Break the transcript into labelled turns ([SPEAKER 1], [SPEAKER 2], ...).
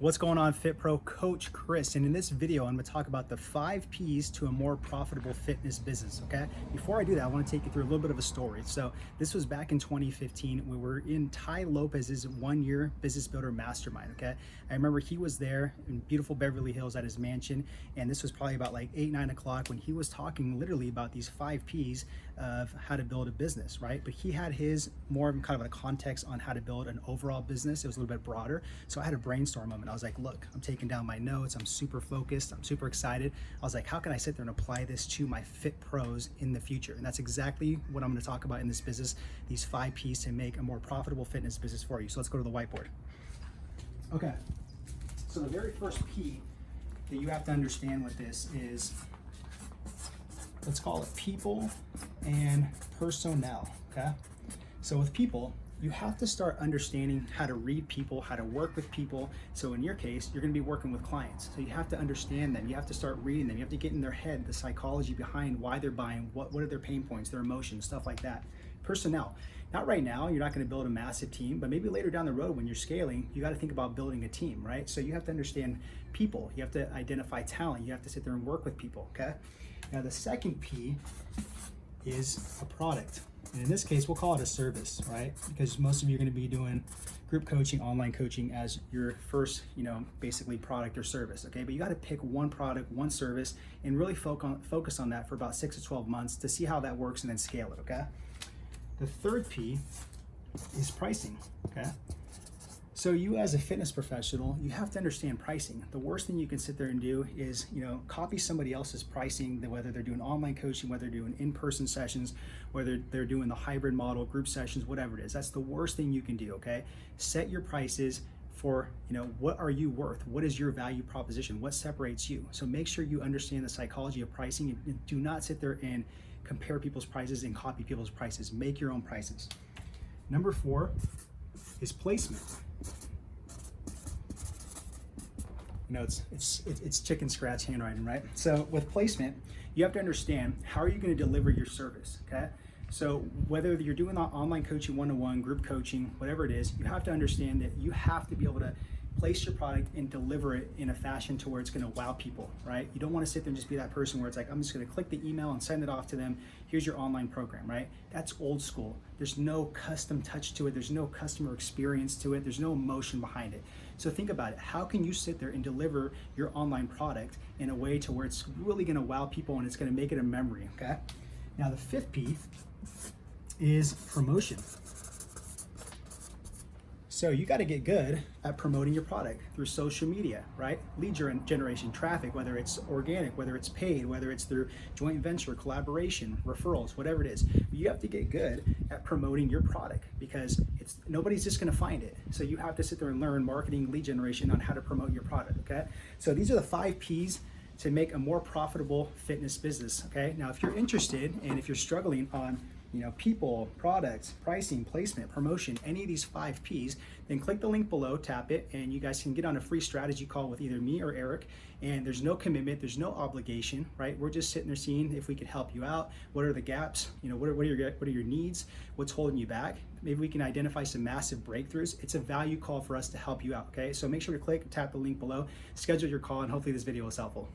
[SPEAKER 1] What's going on, Fit Pro? Coach Chris, and in this video I'm going to talk about the 5 P's to a more profitable fitness business. Okay, before I do that, I want to take you through a little bit of a story. So this was back in 2015. We were in Tai Lopez's 1-year business builder mastermind. Okay, I remember he was there in beautiful Beverly Hills at his mansion, and this was probably about like 8-9 o'clock when he was talking literally about these 5 P's of how to build a business, right? But he had his more of kind of a context on how to build an overall business. It was a little bit broader, so I had a brainstorm moment. I was like, look, I'm taking down my notes. I'm super focused. I'm super excited. I was like, how can I sit there and apply this to my Fit Pros in the future? And that's exactly what I'm going to talk about in this business, these 5 P's to make a more profitable fitness business for you. So let's go to the whiteboard. Okay, so the very first P that you have to understand with this is, let's call it people and personnel. Okay, so with people, you have to start understanding how to read people, how to work with people. So in your case, you're going to be working with clients. So you have to understand them. You have to start reading them. You have to get in their head, the psychology behind why they're buying, what are their pain points, their emotions, stuff like that. Personnel. Not right now, you're not going to build a massive team, but maybe later down the road when you're scaling, you got to think about building a team, right? So you have to understand people. You have to identify talent. You have to sit there and work with people, okay? Now the second P is a product. And in this case, we'll call it a service, right? Because most of you are going to be doing group coaching, online coaching as your first, basically product or service, okay? But you got to pick one product, one service, and really focus on that for about 6 to 12 months to see how that works and then scale it, okay? The third P is pricing, okay? So you as a fitness professional, you have to understand pricing. The worst thing you can sit there and do is, copy somebody else's pricing, whether they're doing online coaching, whether they're doing in-person sessions, whether they're doing the hybrid model, group sessions, whatever it is. That's the worst thing you can do, okay? Set your prices for, what are you worth? What is your value proposition? What separates you? So make sure you understand the psychology of pricing and do not sit there and compare people's prices and copy people's prices. Make your own prices. Number 4 is placement. It's chicken scratch handwriting, right? So with placement, you have to understand how are you going to deliver your service, okay? So whether you're doing online coaching, one-to-one, group coaching, whatever it is, you have to understand that you have to be able to place your product and deliver it in a fashion to where it's going to wow people, right? You don't want to sit there and just be that person where it's like, I'm just going to click the email and send it off to them. Here's your online program, right? That's old school. There's no custom touch to it. There's no customer experience to it. There's no emotion behind it. So think about it. How can you sit there and deliver your online product in a way to where it's really going to wow people and it's going to make it a memory, okay? Now the 5th P is promotion. So you got to get good at promoting your product through social media, right? Lead generation, traffic, whether it's organic, whether it's paid, whether it's through joint venture, collaboration, referrals, whatever it is. You have to get good at promoting your product because nobody's just going to find it. So you have to sit there and learn marketing, lead generation on how to promote your product, okay? So these are the 5 P's to make a more profitable fitness business, okay? Now, if you're interested and if you're struggling on people, products, pricing, placement, promotion, any of these 5 P's, then click the link below, tap it, and you guys can get on a free strategy call with either me or Eric. And there's no commitment, there's no obligation, right? We're just sitting there seeing if we can help you out. What are the gaps? What are your needs? What's holding you back? Maybe we can identify some massive breakthroughs. It's a value call for us to help you out, okay? So make sure to click, tap the link below, schedule your call, and hopefully this video was helpful.